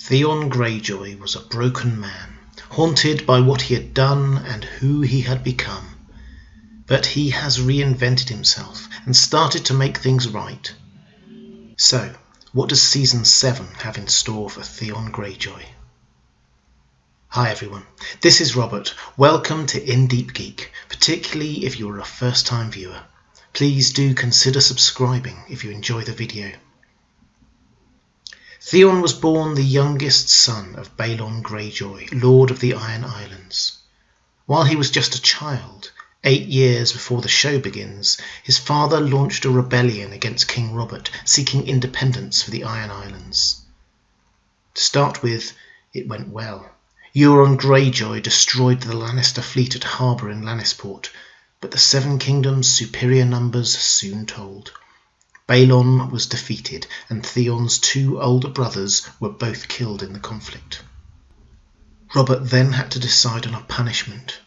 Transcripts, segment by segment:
Theon Greyjoy was a broken man, haunted by what he had done and who he had become. But he has reinvented himself and started to make things right. So, what does Season 7 have in store for Theon Greyjoy? Hi everyone, this is Robert. Welcome to In Deep Geek, particularly if you're a first-time viewer. Please do consider subscribing if you enjoy the video. Theon was born the youngest son of Theon Greyjoy, Lord of the Iron Islands. While he was just a child, 8 years before the show begins, his father launched a rebellion against King Robert, seeking independence for the Iron Islands. To start with, it went well. Euron Greyjoy destroyed the Lannister fleet at harbour in Lannisport, but the Seven Kingdoms' superior numbers soon told. Balon was defeated, and Theon's 2 older brothers were both killed in the conflict. Robert then had to decide on a punishment.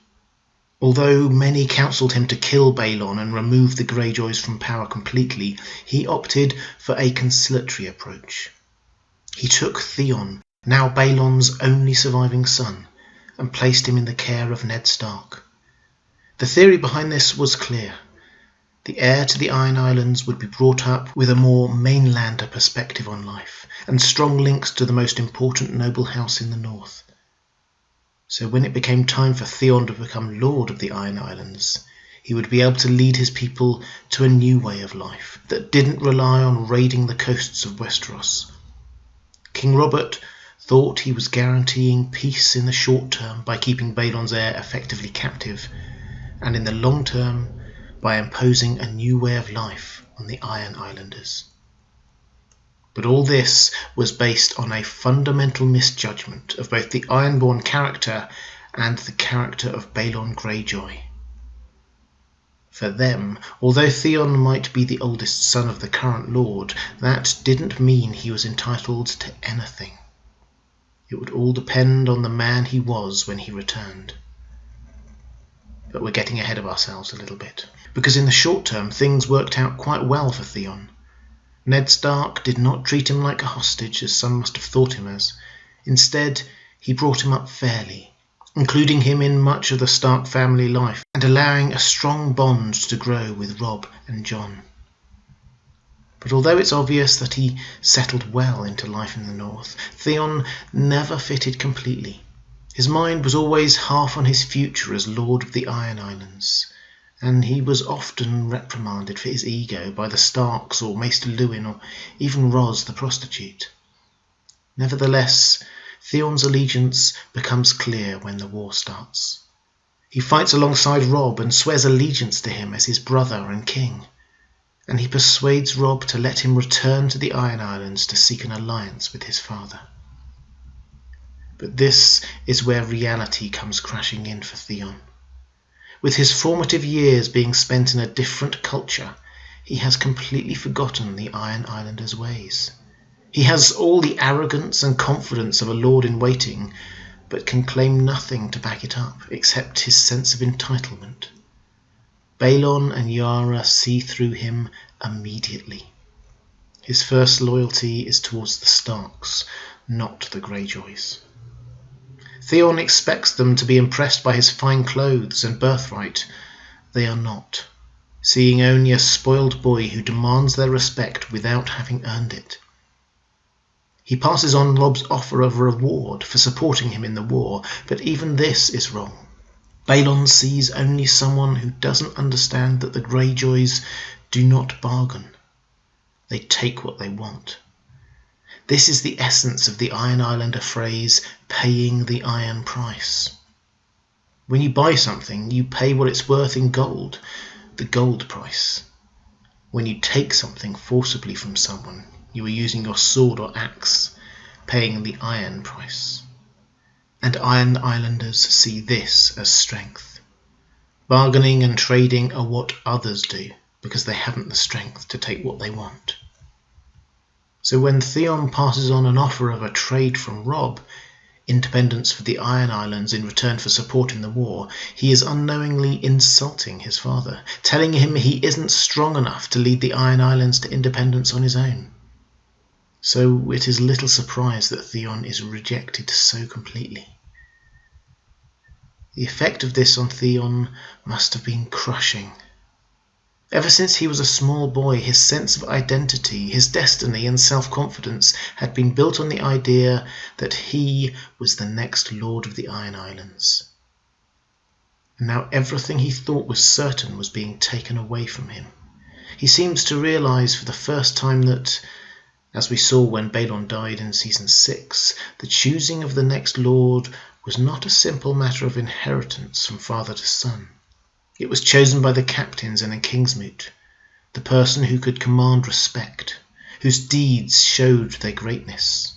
Although many counselled him to kill Balon and remove the Greyjoys from power completely, he opted for a conciliatory approach. He took Theon, now Balon's only surviving son, and placed him in the care of Ned Stark. The theory behind this was clear. The heir to the Iron Islands would be brought up with a more mainlander perspective on life, and strong links to the most important noble house in the north. So when it became time for Theon to become Lord of the Iron Islands, he would be able to lead his people to a new way of life that didn't rely on raiding the coasts of Westeros. King Robert thought he was guaranteeing peace in the short term by keeping Balon's heir effectively captive, and in the long term by imposing a new way of life on the Iron Islanders. But all this was based on a fundamental misjudgment of both the Ironborn character and the character of Balon Greyjoy. For them, although Theon might be the oldest son of the current lord, that didn't mean he was entitled to anything. It would all depend on the man he was when he returned. But we're getting ahead of ourselves a little bit, because in the short term things worked out quite well for Theon. Ned Stark did not treat him like a hostage, as some must have thought him as. Instead, he brought him up fairly, including him in much of the Stark family life and allowing a strong bond to grow with Robb and Jon. But although it's obvious that he settled well into life in the north, Theon never fitted completely. His mind was always half on his future as Lord of the Iron Islands, and he was often reprimanded for his ego by the Starks or Maester Luwin or even Ros the prostitute. Nevertheless, Theon's allegiance becomes clear when the war starts. He fights alongside Robb and swears allegiance to him as his brother and king, and he persuades Robb to let him return to the Iron Islands to seek an alliance with his father. But this is where reality comes crashing in for Theon. With his formative years being spent in a different culture, he has completely forgotten the Iron Islanders' ways. He has all the arrogance and confidence of a lord-in-waiting, but can claim nothing to back it up except his sense of entitlement. Balon and Yara see through him immediately. His first loyalty is towards the Starks, not the Greyjoys. Theon expects them to be impressed by his fine clothes and birthright. They are not, seeing only a spoiled boy who demands their respect without having earned it. He passes on Robb's offer of a reward for supporting him in the war, but even this is wrong. Balon sees only someone who doesn't understand that the Greyjoys do not bargain. They take what they want. This is the essence of the Iron Islander phrase, paying the iron price. When you buy something, you pay what it's worth in gold, the gold price. When you take something forcibly from someone, you are using your sword or axe, paying the iron price. And Iron Islanders see this as strength. Bargaining and trading are what others do, because they haven't the strength to take what they want. So when Theon passes on an offer of a trade from Robb, independence for the Iron Islands in return for support in the war, he is unknowingly insulting his father, telling him he isn't strong enough to lead the Iron Islands to independence on his own. So it is little surprise that Theon is rejected so completely. The effect of this on Theon must have been crushing. Ever since he was a small boy, his sense of identity, his destiny and self-confidence had been built on the idea that he was the next Lord of the Iron Islands. And now everything he thought was certain was being taken away from him. He seems to realize for the first time that, as we saw when Balon died in Season 6, the choosing of the next Lord was not a simple matter of inheritance from father to son. It was chosen by the captains in a Kingsmoot, the person who could command respect, whose deeds showed their greatness.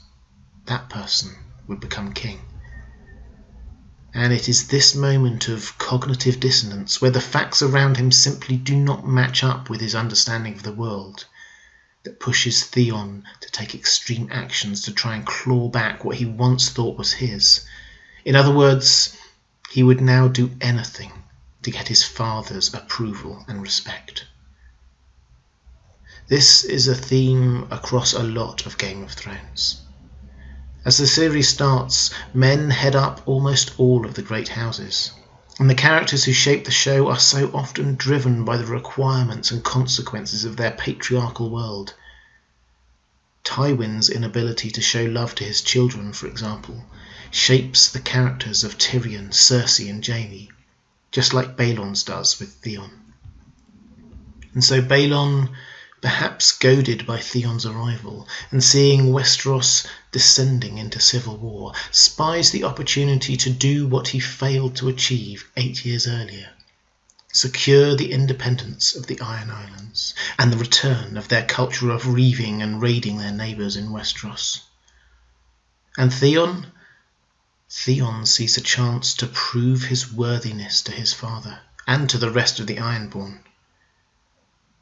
That person would become king. And it is this moment of cognitive dissonance, where the facts around him simply do not match up with his understanding of the world, that pushes Theon to take extreme actions to try and claw back what he once thought was his. In other words, he would now do anything to get his father's approval and respect. This is a theme across a lot of Game of Thrones. As the series starts, men head up almost all of the great houses, and the characters who shape the show are so often driven by the requirements and consequences of their patriarchal world. Tywin's inability to show love to his children, for example, shapes the characters of Tyrion, Cersei and Jaime, just like Balon's does with Theon. And so Balon, perhaps goaded by Theon's arrival and seeing Westeros descending into civil war, spies the opportunity to do what he failed to achieve 8 years earlier: secure the independence of the Iron Islands and the return of their culture of reaving and raiding their neighbours in Westeros. And Theon sees a chance to prove his worthiness to his father and to the rest of the Ironborn.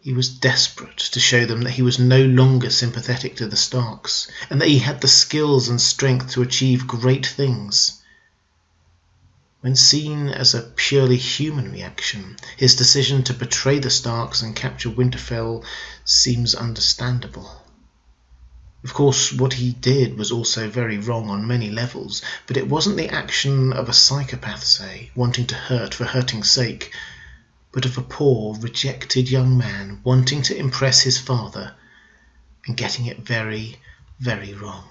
He was desperate to show them that he was no longer sympathetic to the Starks, and that he had the skills and strength to achieve great things. When seen as a purely human reaction, his decision to betray the Starks and capture Winterfell seems understandable. Of course, what he did was also very wrong on many levels, but it wasn't the action of a psychopath, say, wanting to hurt for hurting's sake, but of a poor, rejected young man wanting to impress his father and getting it very, very wrong.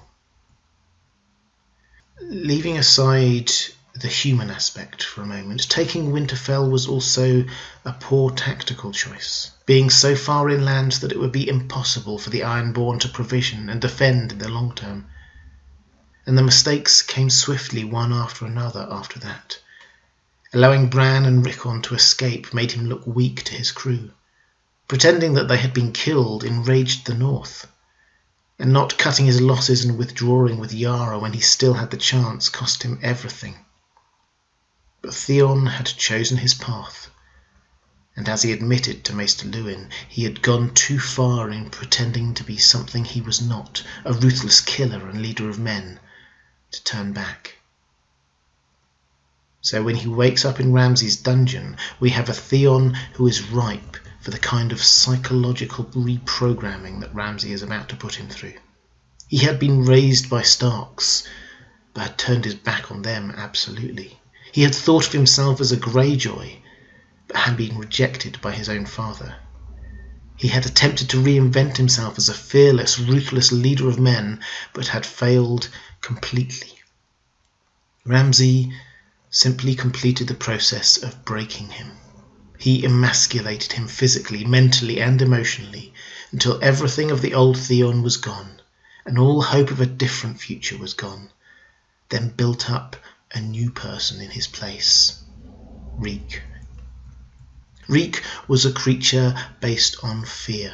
Leaving aside the human aspect for a moment, taking Winterfell was also a poor tactical choice, being so far inland that it would be impossible for the Ironborn to provision and defend in the long term. And the mistakes came swiftly one after another after that. Allowing Bran and Rickon to escape made him look weak to his crew. Pretending that they had been killed enraged the North, and not cutting his losses and withdrawing with Yara when he still had the chance cost him everything. But Theon had chosen his path, and as he admitted to Maester Luwin, he had gone too far in pretending to be something he was not, a ruthless killer and leader of men, to turn back. So when he wakes up in Ramsay's dungeon, we have a Theon who is ripe for the kind of psychological reprogramming that Ramsay is about to put him through. He had been raised by Starks, but had turned his back on them absolutely. He had thought of himself as a Greyjoy, but had been rejected by his own father. He had attempted to reinvent himself as a fearless, ruthless leader of men, but had failed completely. Ramsay simply completed the process of breaking him. He emasculated him physically, mentally and emotionally, until everything of the old Theon was gone, and all hope of a different future was gone, then built up a new person in his place: Reek. Reek was a creature based on fear.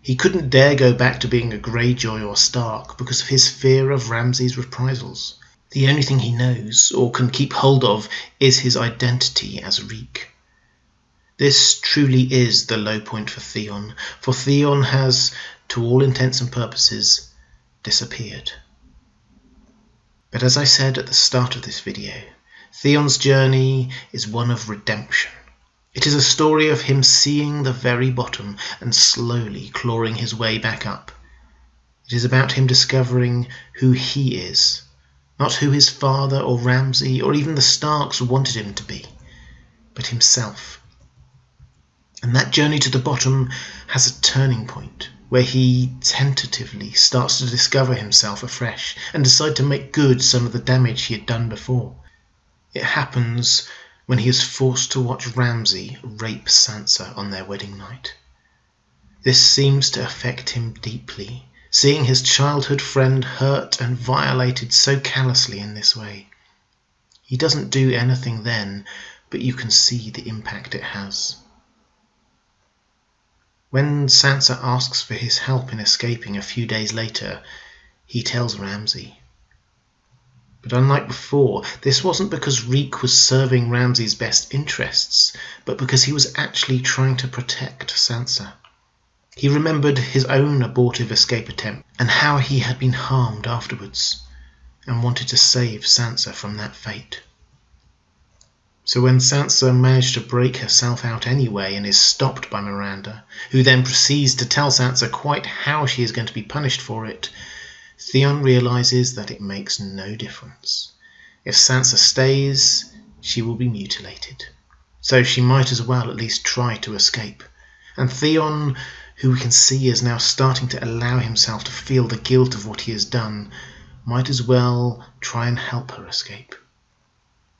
He couldn't dare go back to being a Greyjoy or Stark because of his fear of Ramsay's reprisals. The only thing he knows, or can keep hold of, is his identity as Reek. This truly is the low point for Theon has, to all intents and purposes, disappeared. But as I said at the start of this video, Theon's journey is one of redemption. It is a story of him seeing the very bottom and slowly clawing his way back up. It is about him discovering who he is, not who his father or Ramsay or even the Starks wanted him to be, but himself. And that journey to the bottom has a turning point where he tentatively starts to discover himself afresh and decide to make good some of the damage he had done before. It happens when he is forced to watch Ramsay rape Sansa on their wedding night. This seems to affect him deeply, seeing his childhood friend hurt and violated so callously in this way. He doesn't do anything then, but you can see the impact it has. When Sansa asks for his help in escaping a few days later, he tells Ramsay. But unlike before, this wasn't because Reek was serving Ramsay's best interests, but because he was actually trying to protect Sansa. He remembered his own abortive escape attempt and how he had been harmed afterwards, and wanted to save Sansa from that fate. So when Sansa managed to break herself out anyway and is stopped by Miranda, who then proceeds to tell Sansa quite how she is going to be punished for it, Theon realizes that it makes no difference. If Sansa stays, she will be mutilated. So she might as well at least try to escape. And Theon, who we can see is now starting to allow himself to feel the guilt of what he has done, might as well try and help her escape.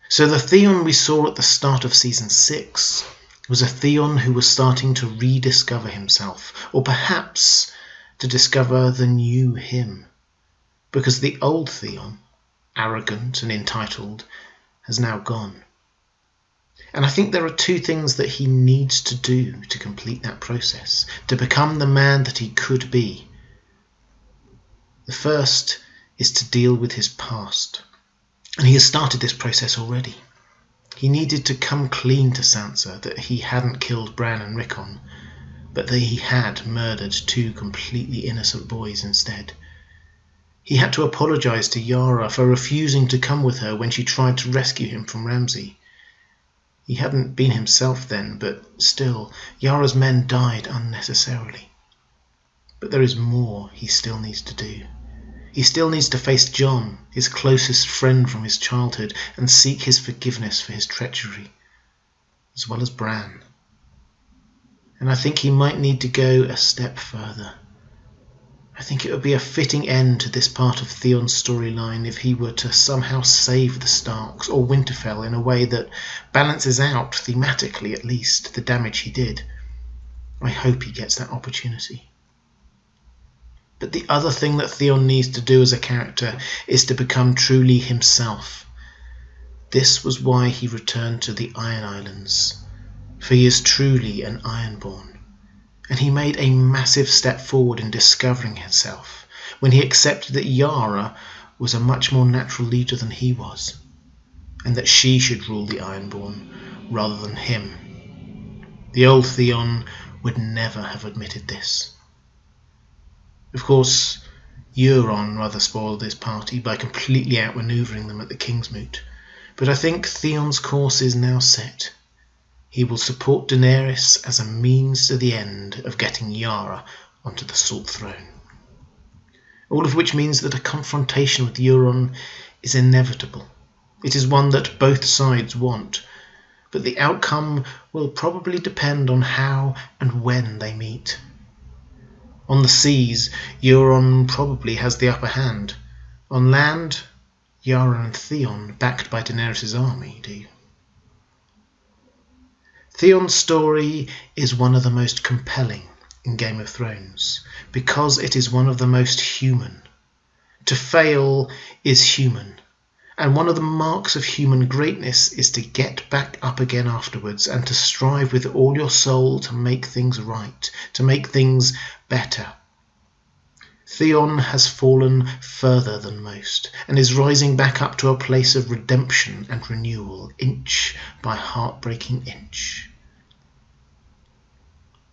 So the Theon we saw at the start of Season 6 was a Theon who was starting to rediscover himself, or perhaps to discover the new him. Because the old Theon, arrogant and entitled, has now gone. And I think there are two things that he needs to do to complete that process, to become the man that he could be. The first is to deal with his past. And he has started this process already. He needed to come clean to Sansa that he hadn't killed Bran and Rickon, but that he had murdered two completely innocent boys instead. He had to apologise to Yara for refusing to come with her when she tried to rescue him from Ramsay. He hadn't been himself then, but still, Yara's men died unnecessarily. But there is more he still needs to do. He still needs to face Jon, his closest friend from his childhood, and seek his forgiveness for his treachery, as well as Bran. And I think he might need to go a step further. I think it would be a fitting end to this part of Theon's storyline if he were to somehow save the Starks or Winterfell in a way that balances out, thematically at least, the damage he did. I hope he gets that opportunity. But the other thing that Theon needs to do as a character is to become truly himself. This was why he returned to the Iron Islands, for he is truly an Ironborn. And he made a massive step forward in discovering himself when he accepted that Yara was a much more natural leader than he was, and that she should rule the Ironborn rather than him. The old Theon would never have admitted this. Of course, Euron rather spoiled this party by completely outmanoeuvring them at the Kingsmoot, but I think Theon's course is now set. He will support Daenerys as a means to the end of getting Yara onto the Salt Throne. All of which means that a confrontation with Euron is inevitable. It is one that both sides want, but the outcome will probably depend on how and when they meet. On the seas, Euron probably has the upper hand. On land, Yara and Theon, backed by Daenerys' army, do. Theon's story is one of the most compelling in Game of Thrones, because it is one of the most human. To fail is human, and one of the marks of human greatness is to get back up again afterwards and to strive with all your soul to make things right, to make things better. Theon has fallen further than most and is rising back up to a place of redemption and renewal, inch by heartbreaking inch.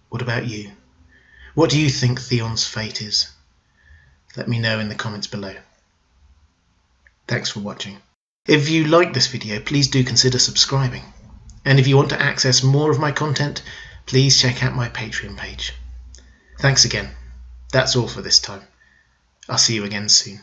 What about you? What do you think Theon's fate is? Let me know in the comments below. Thanks for watching. If you like this video, please do consider subscribing. And if you want to access more of my content, please check out my Patreon page. Thanks again. That's all for this time. I'll see you again soon.